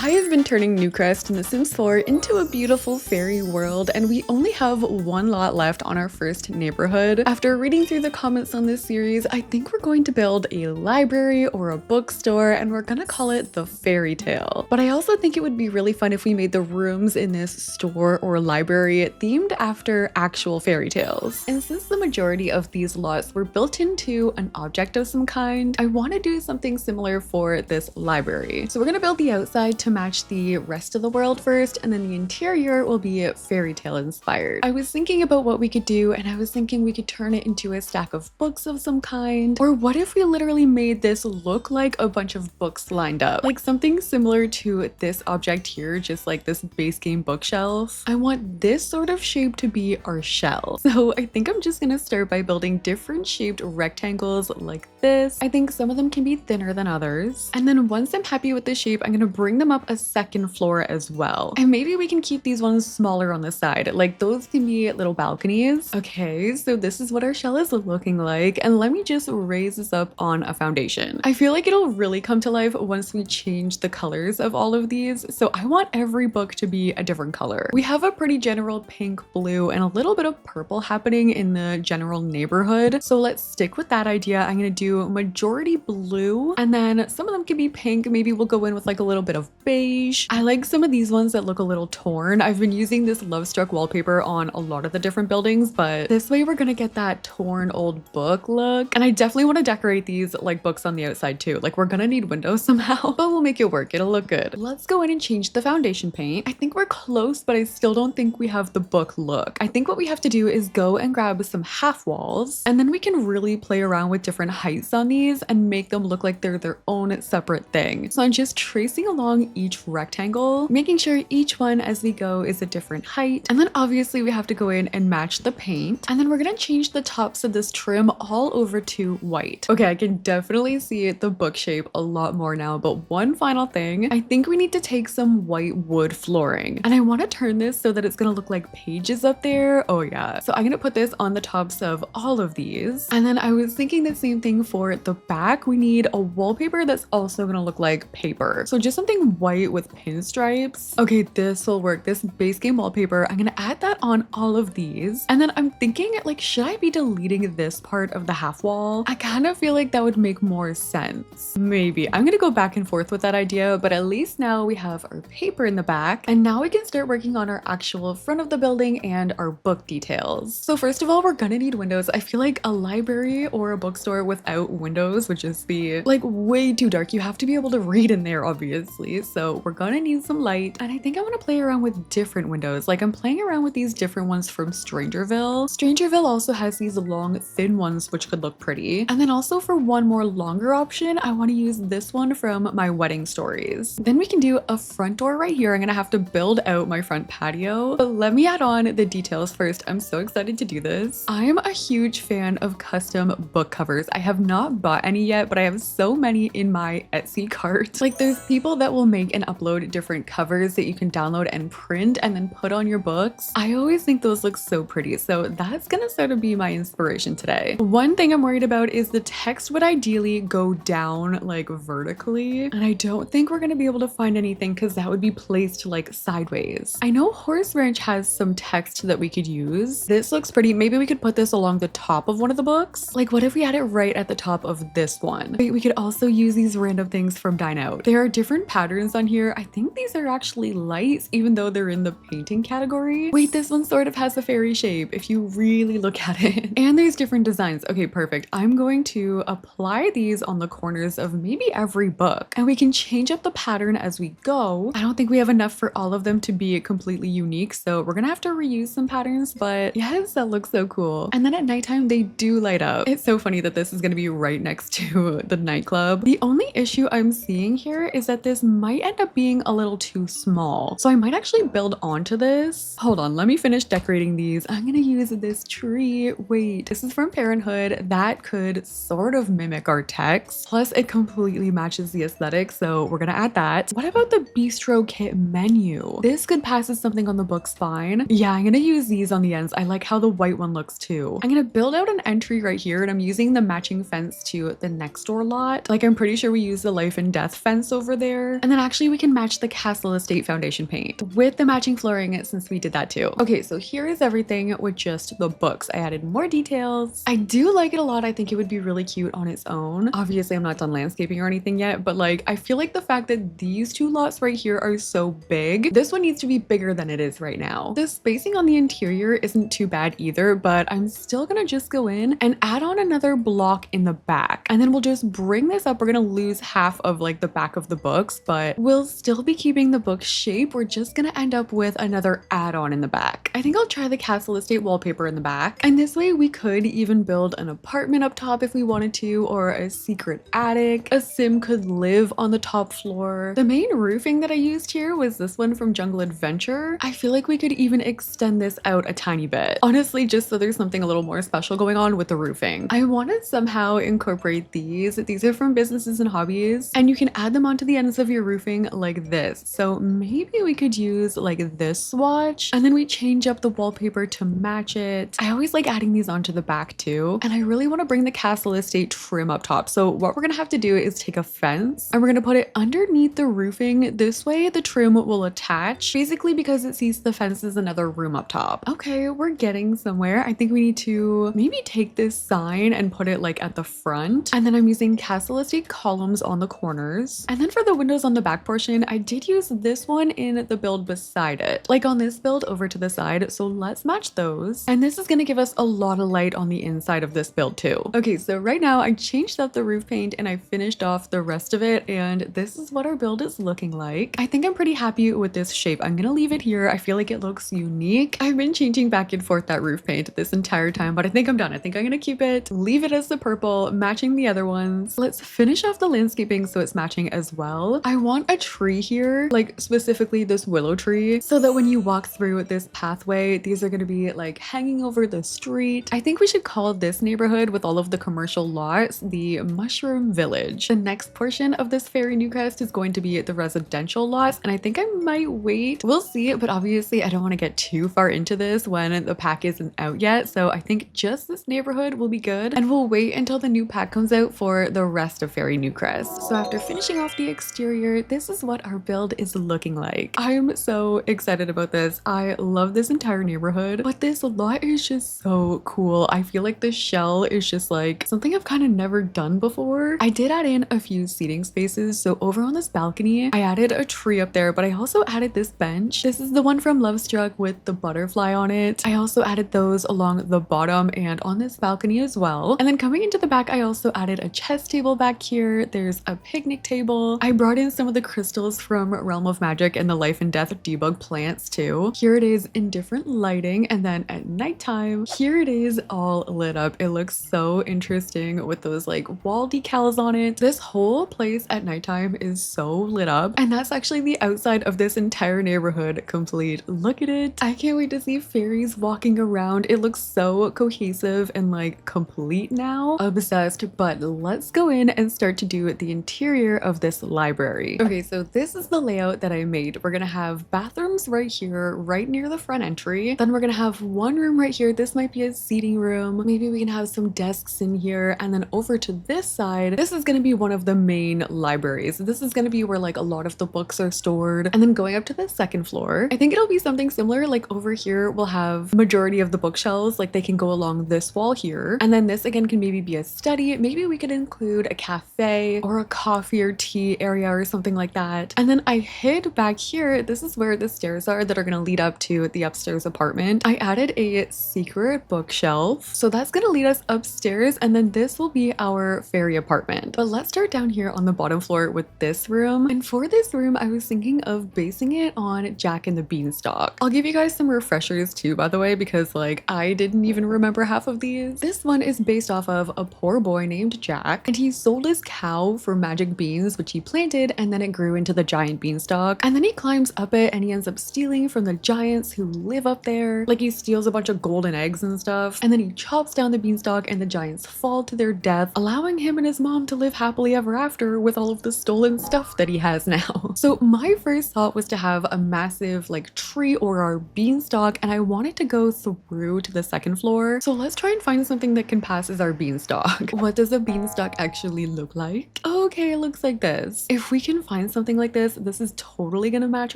I have been turning Newcrest in The Sims 4 into a beautiful fairy world, and we only have one lot left on our first neighborhood. After reading through the comments on this series, I think we're going to build a library or a bookstore, and we're gonna call it the Fairy Tale. But I also think it would be really fun if we made the rooms in this store or library themed after actual fairy tales. And since the majority of these lots were built into an object of some kind, I want to do something similar for this library. So we're gonna build the outside to match the rest of the world first, and then the interior will be fairy tale inspired. I was thinking about what we could do, and I was thinking we could turn it into a stack of books of some kind. Or what if we literally made this look like a bunch of books lined up? Like something similar to this object here, just like this base game bookshelf. I want this sort of shape to be our shell. So I think I'm just gonna start by building different shaped rectangles like this. I think some of them can be thinner than others. And then once I'm happy with the shape, I'm gonna bring them up a second floor as well. And maybe we can keep these ones smaller on the side. Like those can be little balconies. Okay, so this is what our shell is looking like. And let me just raise this up on a foundation. I feel like it'll really come to life once we change the colors of all of these. So I want every book to be a different color. We have a pretty general pink, blue, and a little bit of purple happening in the general neighborhood. So let's stick with that idea. I'm gonna do majority blue, and then some of them can be pink. Maybe we'll go in with like a little bit of beige. I like some of these ones that look a little torn. I've been using this Love Struck wallpaper on a lot of the different buildings, but this way we're gonna get that torn old book look. And I definitely want to decorate these like books on the outside too. Like we're gonna need windows somehow, but we'll make it work. It'll look good. Let's go in and change the foundation paint. I think we're close, but I still don't think we have the book look. I think what we have to do is go and grab some half walls, and then we can really play around with different heights on these and make them look like they're their own separate thing. So I'm just tracing along each rectangle, making sure each one as we go is a different height. And then obviously we have to go in and match the paint. And then we're gonna change the tops of this trim all over to white. Okay, I can definitely see the book shape a lot more now, but one final thing, I think we need to take some white wood flooring. And I want to turn this so that it's gonna look like pages up there. Oh yeah. So I'm gonna put this on the tops of all of these. And then I was thinking the same thing for the back. We need a wallpaper that's also gonna look like paper. So just something white with pinstripes. Okay, this will work. This base game wallpaper, I'm gonna add that on all of these. And then I'm thinking like, should I be deleting this part of the half wall? I kind of feel like that would make more sense. Maybe. I'm gonna go back and forth with that idea, but at least now we have our paper in the back, and now we can start working on our actual front of the building and our book details. So first of all, we're gonna need windows. I feel like a library or a bookstore without windows would just be like way too dark. You have to be able to read in there, obviously. So we're gonna need some light. And I think I want to play around with different windows. Like I'm playing around with these different ones from Strangerville. Strangerville also has these long, thin ones, which could look pretty. And then also for one more longer option, I want to use this one from my wedding stories. Then we can do a front door right here. I'm gonna have to build out my front patio. But let me add on the details first. I'm so excited to do this. I'm a huge fan of custom book covers. I have not bought any yet, but I have so many in my Etsy cart. Like there's people that will make and upload different covers that you can download and print and then put on your books. I always think those look so pretty. So that's gonna sort of be my inspiration today. One thing I'm worried about is the text would ideally go down like vertically. And I don't think we're gonna be able to find anything because that would be placed like sideways. I know Horse Ranch has some text that we could use. This looks pretty. Maybe we could put this along the top of one of the books. Like what if we had it right at the top of this one? We could also use these random things from Dine Out. There are different patterns on here. I think these are actually lights, even though they're in the painting category. Wait, this one sort of has a fairy shape if you really look at it. And there's different designs. Okay, perfect. I'm going to apply these on the corners of maybe every book, and we can change up the pattern as we go. I don't think we have enough for all of them to be completely unique, so we're gonna have to reuse some patterns, but yes, that looks so cool. And then at nighttime, they do light up. It's so funny that this is gonna be right next to the nightclub. The only issue I'm seeing here is that this might end up being a little too small. So I might actually build onto this. Hold on, let me finish decorating these. I'm gonna use this tree. Wait, this is from Parenthood. That could sort of mimic our text. Plus it completely matches the aesthetic, so we're gonna add that. What about the bistro kit menu? This could pass as something on the book spine. Yeah, I'm gonna use these on the ends. I like how the white one looks too. I'm gonna build out an entry right here, and I'm using the matching fence to the next door lot. Like I'm pretty sure we use the life and death fence over there. And then actually actually we can match the Castle Estate foundation paint with the matching flooring since we did that too. Okay, so here is everything with just the books. I added more details. I do like it a lot. I think it would be really cute on its own. Obviously, I'm not done landscaping or anything yet, but like I feel like the fact that these two lots right here are so big, this one needs to be bigger than it is right now. The spacing on the interior isn't too bad either, but I'm still gonna just go in and add on another block in the back. And then we'll just bring this up. We're gonna lose half of like the back of the books, but we'll still be keeping the book shape. We're just gonna end up with another add-on in the back. I think I'll try the Castle Estate wallpaper in the back. And this way we could even build an apartment up top if we wanted to, or a secret attic. A sim could live on the top floor. The main roofing that I used here was this one from Jungle Adventure. I feel like we could even extend this out a tiny bit. Honestly, just so there's something a little more special going on with the roofing. I want to somehow incorporate these. These are from Businesses and Hobbies, and you can add them onto the ends of your roofing like this. So maybe we could use like this swatch, and then we change up the wallpaper to match it. I always like adding these onto the back too, and I really want to bring the Castle Estate trim up top. So what we're gonna have to do is take a fence and we're gonna put it underneath the roofing. This way the trim will attach, basically because it sees the fence as another room up top. Okay, we're getting somewhere. I think we need to maybe take this sign and put it like at the front, and then I'm using Castle Estate columns on the corners. And then for the windows on the back portion, I did use this one in the build beside it, like on this build over to the side. So let's match those, and this is gonna give us a lot of light on the inside of this build too. Okay, so right now I changed up the roof paint and I finished off the rest of it, and this is what our build is looking like. I think I'm pretty happy with this shape. I'm gonna leave it here. I feel like it looks unique. I've been changing back and forth that roof paint this entire time, but I think I'm done. I think I'm gonna keep it, leave it as the purple, matching the other ones. Let's finish off the landscaping so it's matching as well. I want a tree here, like specifically this willow tree, so that when you walk through this pathway, these are gonna be like hanging over the street. I think we should call this neighborhood with all of the commercial lots the Mushroom Village. The next portion of this Fairy Newcrest is going to be the residential lots, and I think I might wait. We'll see, but obviously I don't want to get too far into this when the pack isn't out yet, so I think just this neighborhood will be good, and we'll wait until the new pack comes out for the rest of Fairy Newcrest. So after finishing off the exterior, this is what our build is looking like. I'm so excited about this. I love this entire neighborhood, but this lot is just so cool. I feel like the shell is just like something I've kind of never done before. I did add in a few seating spaces. So over on this balcony, I added a tree up there, but I also added this bench. This is the one from Love Struck with the butterfly on it. I also added those along the bottom and on this balcony as well. And then coming into the back, I also added a chess table back here. There's a picnic table. I brought in some of the crystals from Realm of Magic and the Life and Death debug plants too. Here it is in different lighting, and then at nighttime, here it is all lit up. It looks so interesting with those like wall decals on it. This whole place at nighttime is so lit up, and that's actually the outside of this entire neighborhood complete. Look at it. I can't wait to see fairies walking around. It looks so cohesive and like complete now. Obsessed. But let's go in and start to do the interior of this library. Okay, so this is the layout that I made. We're gonna have bathrooms right here, right near the front entry. Then we're gonna have one room right here. This might be a seating room. Maybe we can have some desks in here. And then over to this side, this is gonna be one of the main libraries. This is gonna be where like a lot of the books are stored. And then going up to the second floor, I think it'll be something similar. Like over here, we'll have majority of the bookshelves, like they can go along this wall here. And then this again can maybe be a study. Maybe we could include a cafe or a coffee or tea area or something like that. And then I hid back here. This is where the stairs are that are gonna lead up to the upstairs apartment. I added a secret bookshelf. So that's gonna lead us upstairs, and then this will be our fairy apartment. But let's start down here on the bottom floor with this room. And for this room, I was thinking of basing it on Jack and the Beanstalk. I'll give you guys some refreshers too, by the way, because like I didn't even remember half of these. This one is based off of a poor boy named Jack, and he sold his cow for magic beans, which he planted, and then it grew into the giant beanstalk. And then he climbs up it and he ends up stealing from the giants who live up there. Like he steals a bunch of golden eggs and stuff, and then he chops down the beanstalk and the giants fall to their death, allowing him and his mom to live happily ever after with all of the stolen stuff that he has now. So my first thought was to have a massive like tree or our beanstalk, and I wanted to go through to the second floor. So let's try and find something that can pass as our beanstalk. What does a beanstalk actually look like? Okay, it looks like this. If we can find find something like this, this is totally gonna match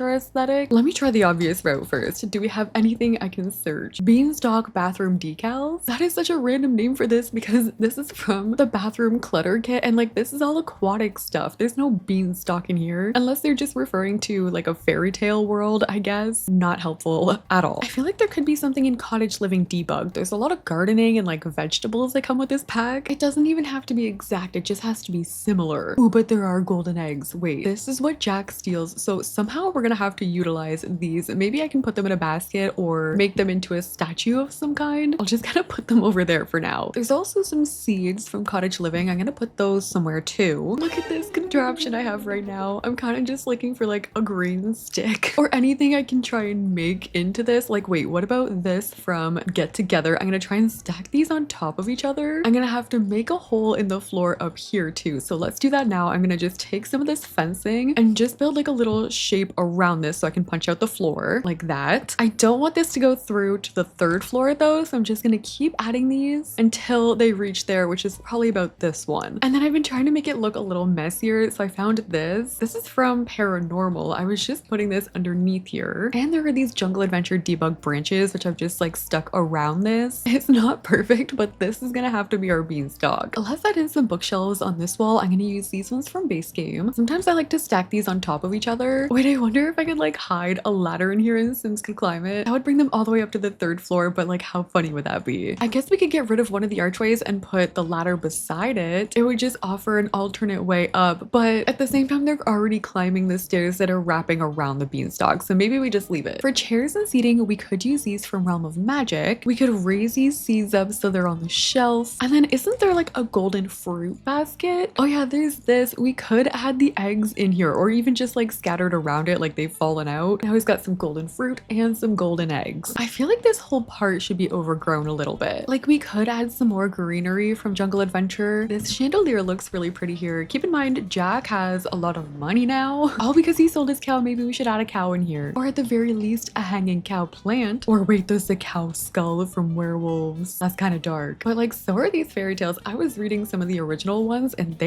our aesthetic. Let me try the obvious route first. Do we have anything I can search? Beanstalk bathroom decals? That is such a random name for this because this is from the bathroom clutter kit, and like this is all aquatic stuff. There's no beanstalk in here unless they're just referring to like a fairy tale world, I guess. Not helpful at all. I feel like there could be something in cottage living debug. There's a lot of gardening and like vegetables that come with this pack. It doesn't even have to be exact, it just has to be similar. Oh, but there are golden eggs. Wait, this is what Jack steals, so somehow we're gonna have to utilize these. Maybe I can put them in a basket or make them into a statue of some kind. I'll just kind of put them over there for now. There's also some seeds from cottage living. I'm gonna put those somewhere too. Look at this contraption I have right now. I'm kind of just looking for like a green stick or anything I can try and make into this. Like, wait, what about this from Get Together? I'm gonna try and stack these on top of each other. I'm gonna have to make a hole in the floor up here too, so let's do that now. I'm gonna just take some of this fencing and just build like a little shape around this so I can punch out the floor like that. I don't want this to go through to the third floor though, so I'm just gonna keep adding these until they reach there, which is probably about this one. And then I've been trying to make it look a little messier, so I found this. This is from Paranormal. I was just putting this underneath here, and there are these Jungle Adventure debug branches which I've just like stuck around this. It's not perfect, but this is gonna have to be our beanstalk. Let's add in some bookshelves on this wall. I'm gonna use these ones from Base Game. Sometimes I like to stack these on top of each other. Wait, I wonder if I could like hide a ladder in here and Sims could climb it. That would bring them all the way up to the third floor, but like how funny would that be? I guess we could get rid of one of the archways and put the ladder beside it. It would just offer an alternate way up, but at the same time they're already climbing the stairs that are wrapping around the beanstalk, so maybe we just leave it. For chairs and seating, we could use these from Realm of Magic. We could raise these seeds up so they're on the shelf. And then isn't there like a golden fruit basket? Oh yeah, there's this. We could add the eggs in here or even just like scattered around it like they've fallen out. Now he's got some golden fruit and some golden eggs. I feel like this whole part should be overgrown a little bit. Like we could add some more greenery from Jungle Adventure. This chandelier looks really pretty here. Keep in mind, Jack has a lot of money now. All because he sold his cow. Maybe we should add a cow in here. Or at the very least, a hanging cow plant. Or wait, there's a cow skull from Werewolves. That's kind of dark. But like, so are these fairy tales. I was reading some of the original ones and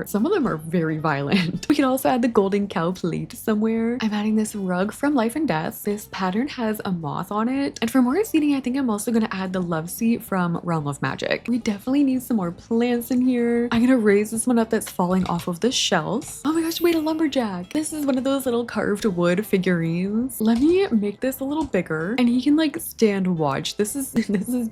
some of them are very violent. We can also add the golden cow plate somewhere. I'm adding this rug from Life and Death. This pattern has a moth on it. And for more seating, I think I'm also going to add the love seat from Realm of Magic. We definitely need some more plants in here. I'm going to raise this one up that's falling off of the shelf. Oh my gosh, wait, a lumberjack. This is one of those little carved wood figurines. Let me make this a little bigger and he can like stand watch. This is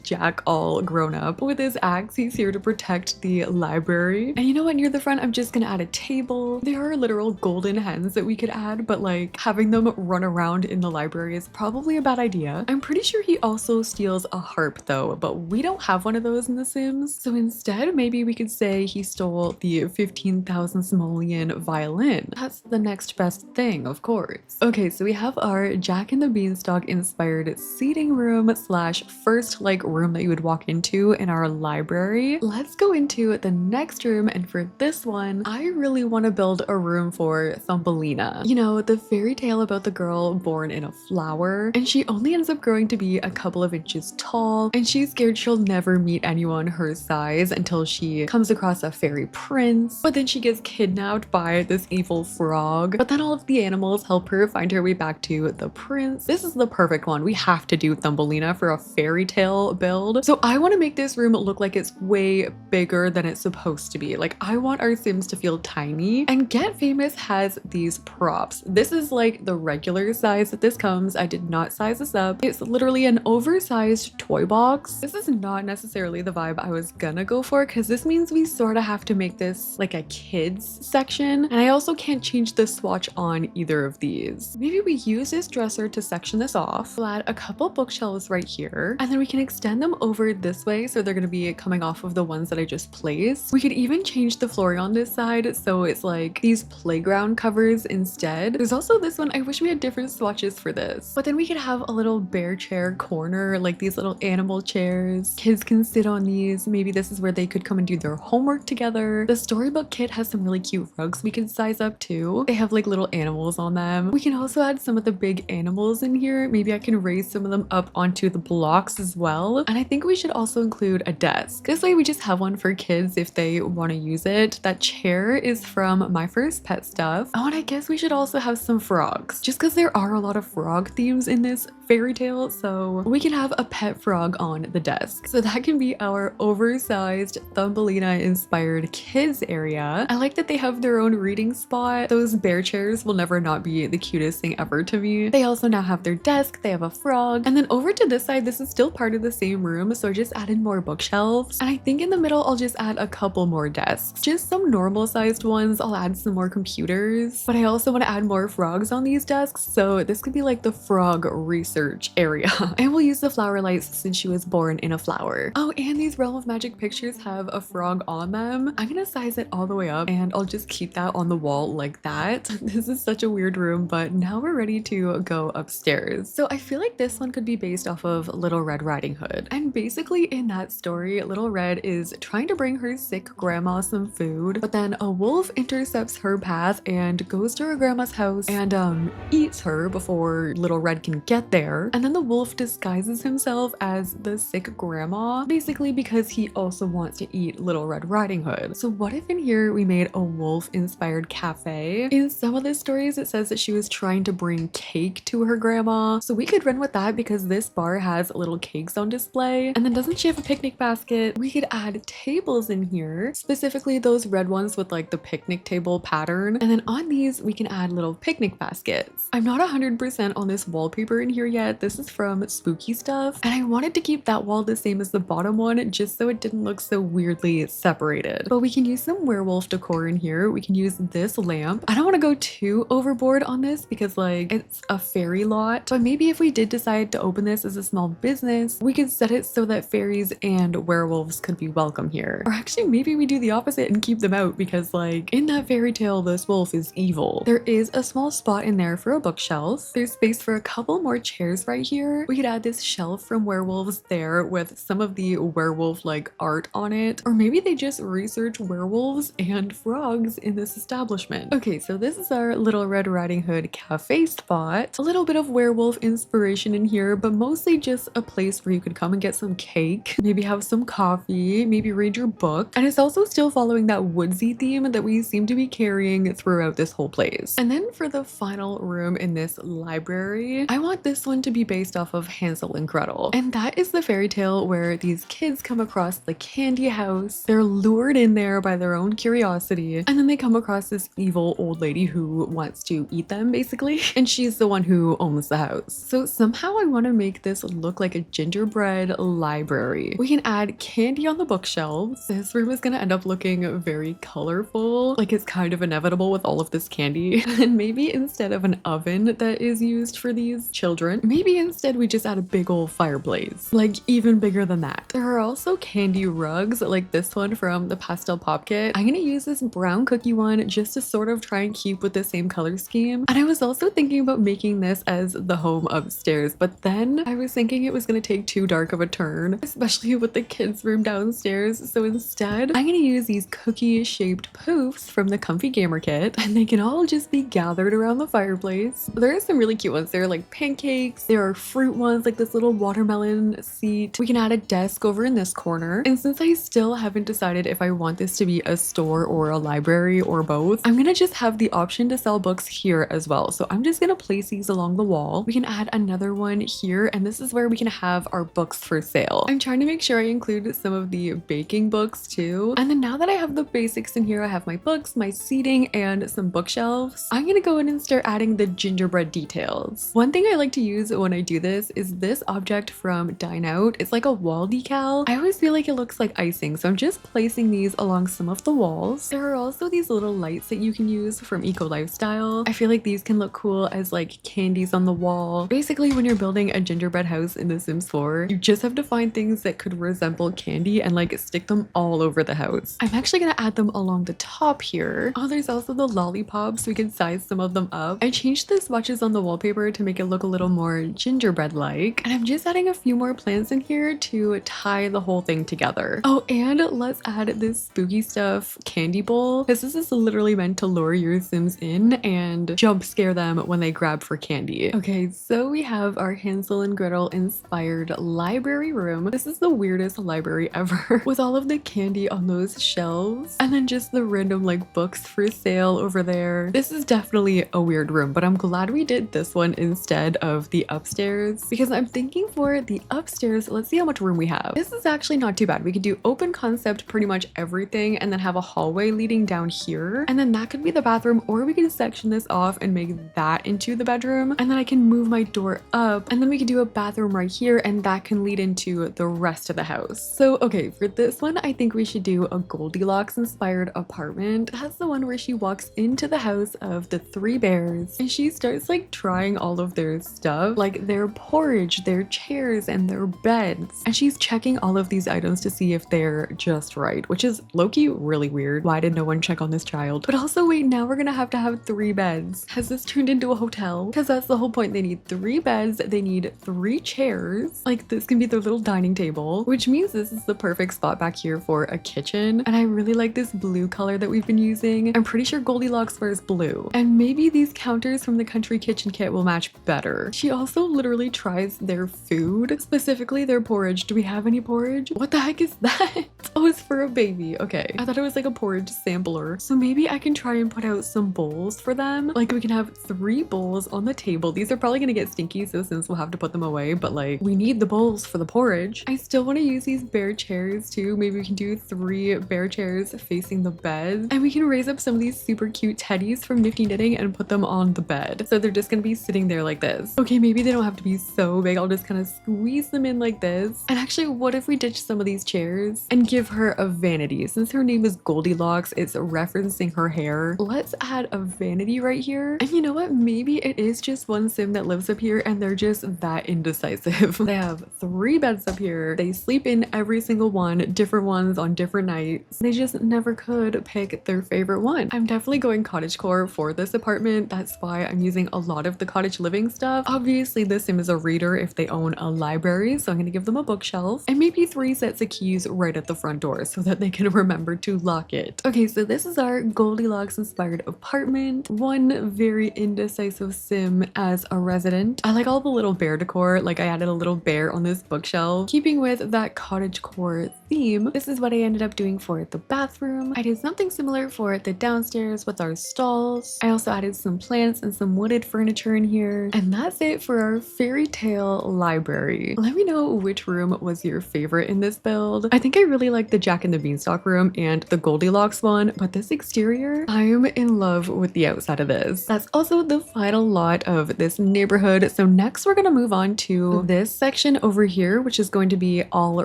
Jack all grown up. With his axe, he's here to protect the library. And you know what, near the front, I'm just gonna add a table. There are literal golden hens that we could add, but like having them run around in the library is probably a bad idea. I'm pretty sure he also steals a harp though, but we don't have one of those in The Sims. So instead, maybe we could say he stole the 15,000 simoleon violin. That's the next best thing, of course. Okay, so we have our Jack and the Beanstalk inspired seating room slash first like room that you would walk into in our library. Let's go into the next room, and for this one, I really want to build a room for Thumbelina. You know, the fairy tale about the girl born in a flower, and she only ends up growing to be a couple of inches tall, and she's scared she'll never meet anyone her size until she comes across a fairy prince, but then she gets kidnapped by this evil frog, but then all of the animals help her find her way back to the prince. This is the perfect one. We have to do Thumbelina for a fairy tale build. So I want to make this room look like it's way bigger than it's supposed to be. Like I want our Sims to feel tiny, and Get Famous has these props. This is like the regular size that this comes. I did not size this up. It's literally an oversized toy box. This is not necessarily the vibe I was gonna go for because this means we sort of have to make this like a kids section, and I also can't change the swatch on either of these. Maybe we use this dresser to section this off. We'll add a couple bookshelves right here, and then we can extend them over this way so they're going to be coming off of the ones that I just placed. We could even change the flooring on this side so it's like these playground covers instead. There's also this one. I wish we had different swatches for this, but then we could have a little bear chair corner, like these little animal chairs. Kids can sit on these. Maybe this is where they could come and do their homework together. The storybook kit has some really cute rugs we can size up too. They have like little animals on them. We can also add some of the big animals in here. Maybe I can raise some of them up onto the blocks as well. And I think we should also include a desk. This way we just have one for kids if they want to use it. That chair is from My First There's pet stuff. Oh, and I guess we should also have some frogs, just because there are a lot of frog themes in this fairy tale, so we can have a pet frog on the desk. So that can be our oversized Thumbelina inspired kids area. I like that they have their own reading spot. Those bear chairs will never not be the cutest thing ever to me. They also now have their desk, they have a frog, and then over to this side, this is still part of the same room, so I just added more bookshelves, and I think in the middle I'll just add a couple more desks, just some normal sized ones. I'll add some more computers, but I also want to add more frogs on these desks, so this could be like the frog research area. And we'll use the flower lights since she was born in a flower. Oh, and these Realm of Magic pictures have a frog on them. I'm gonna size it all the way up and I'll just keep that on the wall like that. This is such a weird room, but now we're ready to go upstairs. So I feel like this one could be based off of Little Red Riding Hood. And basically in that story, Little Red is trying to bring her sick grandma some food, but then a wolf intercepts her path and goes to her grandma's house and eats her before Little Red can get there. And then the wolf disguises himself as the sick grandma, basically because he also wants to eat Little Red Riding Hood. So what if in here we made a wolf inspired cafe? In some of the stories it says that she was trying to bring cake to her grandma, so we could run with that because this bar has little cakes on display. And then doesn't she have a picnic basket? We could add tables in here, specifically those red ones with like the picnic table pattern, and then on these we can add little picnic baskets. I'm not 100% on this wallpaper in here yet. This is from Spooky Stuff, and I wanted to keep that wall the same as the bottom one just so it didn't look so weirdly separated. But we can use some werewolf decor in here. We can use this lamp. I don't want to go too overboard on this because like it's a fairy lot, but maybe if we did decide to open this as a small business, we could set it so that fairies and werewolves could be welcome here. Or actually maybe we do the opposite and keep them out because like in that fairy tale this wolf is evil. There is a small spot in there for a bookshelf. There's space for a couple more chairs right here. We could add this shelf from werewolves there with some of the werewolf like art on it, or maybe they just research werewolves and frogs in this establishment. Okay, so this is our Little Red Riding Hood cafe spot. A little bit of werewolf inspiration in here, but mostly just a place where you could come and get some cake, maybe have some coffee, maybe read your book. And it's also still following that woodsy theme that we seem to be carrying throughout this whole place. And then for the final room in this library, I want this one to be based off of Hansel and Gretel. And that is the fairy tale where these kids come across the candy house. They're lured in there by their own curiosity, and then they come across this evil old lady who wants to eat them basically, and she's the one who owns the house. So somehow I want to make this look like a gingerbread library. We can add candy on the bookshelves. This room is gonna end up looking very colorful, like it's kind of inevitable with all of this candy. And maybe instead of an oven that is used for these children, maybe instead we just add a big old fireplace, like even bigger than that. There are also candy rugs like this one from the Pastel Pop Kit. I'm gonna use this brown cookie one just to sort of try and keep with the same color scheme. And I was also thinking about making this as the home upstairs, but then I was thinking it was gonna take too dark of a turn, especially with the kids' room downstairs. So instead, I'm gonna use these cookie shaped poofs from the Comfy Gamer Kit, and they can all just be gathered around the fireplace. There are some really cute ones. There are like pancakes, there are fruit ones like this little watermelon seat. We can add a desk over in this corner. And since I still haven't decided if I want this to be a store or a library or both, I'm gonna just have the option to sell books here as well. So I'm just gonna place these along the wall. We can add another one here, and this is where we can have our books for sale. I'm trying to make sure I include some of the baking books too. And then now that I have the basics in here, I have my books, my seating, and some bookshelves, I'm gonna go in and start adding the gingerbread details. One thing I like to use when I do this is this object from Dine Out. It's like a wall decal. I always feel like it looks like icing, so I'm just placing these along some of the walls. There are also these little lights that you can use from Eco Lifestyle. I feel like these can look cool as like candies on the wall. Basically, when you're building a gingerbread house in The Sims 4, you just have to find things that could resemble candy and like stick them all over the house. I'm actually gonna add them along the top here. Oh, there's also the lollipops, so we can size some of them up. I changed the swatches on the wallpaper to make it look a little more gingerbread-like, and I'm just adding a few more plants in here to tie the whole thing together. Oh, and let's add this Spooky Stuff candy bowl, because this is literally meant to lure your Sims in and jump scare them when they grab for candy. Okay, so we have our Hansel and Gretel inspired library room. This is the weirdest library ever with all of the candy on those shelves, and then just the random like books books for sale over there. This is definitely a weird room, but I'm glad we did this one instead of the upstairs because I'm thinking for the upstairs, let's see how much room we have. This is actually not too bad. We could do open concept pretty much everything and then have a hallway leading down here. And then that could be the bathroom, or we can section this off and make that into the bedroom. And then I can move my door up and then we could do a bathroom right here and that can lead into the rest of the house. So okay, for this one, I think we should do a Goldilocks inspired apartment. That's the one where she walks into the house of the three bears and she starts like trying all of their stuff, like their porridge, their chairs, and their beds. And she's checking all of these items to see if they're just right, which is low-key really weird. Why did no one check on this child? But also wait, now we're gonna have to have 3 beds. Has this turned into a hotel? Because that's the whole point. They need 3 beds, they need 3 chairs. Like this can be their little dining table, which means this is the perfect spot back here for a kitchen. And I really like this blue color that we've been using. I'm pretty sure Goldilocks wears blue. And maybe these counters from the country kitchen kit will match better. She also literally tries their food, specifically their porridge. Do we have any porridge? What the heck is that? Oh, it's for a baby. Okay. I thought it was like a porridge sampler. So maybe I can try and put out some bowls for them. Like we can have 3 bowls on the table. These are probably gonna get stinky, so since we'll have to put them away, but like we need the bowls for the porridge. I still want to use these bear chairs too. Maybe we can do 3 bear chairs facing the bed, and we can raise up some of these super cute teddies from Nifty Knitting and put them on the bed. So they're just gonna be sitting there like this. Okay, maybe they don't have to be so big. I'll just kind of squeeze them in like this. And actually, what if we ditch some of these chairs and give her a vanity? Since her name is Goldilocks, it's referencing her hair. Let's add a vanity right here. And you know what? Maybe it is just one sim that lives up here and they're just that indecisive. They have 3 beds up here. They sleep in every single one, different ones on different nights. They just never could pick their favorite one. I'm definitely going cottagecore for this apartment. That's why I'm using a lot of the cottage living stuff. Obviously, this sim is a reader if they own a library, so I'm going to give them a bookshelf and maybe 3 sets of keys right at the front door so that they can remember to lock it. Okay, so this is our Goldilocks inspired apartment. One very indecisive sim as a resident. I like all the little bear decor. Like I added a little bear on this bookshelf, keeping with that cottagecore theme. This is what I ended up doing for the bathroom. I did something similar for the downstairs with our stalls. I also added some plants and some wooded furniture in here. And that's it for our fairy tale library. Let me know which room was your favorite in this build. I think I really like the Jack and the Beanstalk room and the Goldilocks one, but this exterior, I'm in love with the outside of this. That's also the final lot of this neighborhood. So next we're gonna move on to this section over here, which is going to be all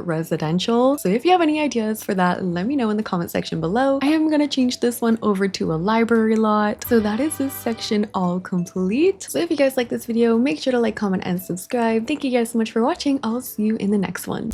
residential. So if you have any ideas for that, let me know in the comment section below. I am gonna change this one over to a library lot. So that is this section all complete. So if you guys like this video, make sure to like, comment, and subscribe. Thank you guys so much for watching. I'll see you in the next one.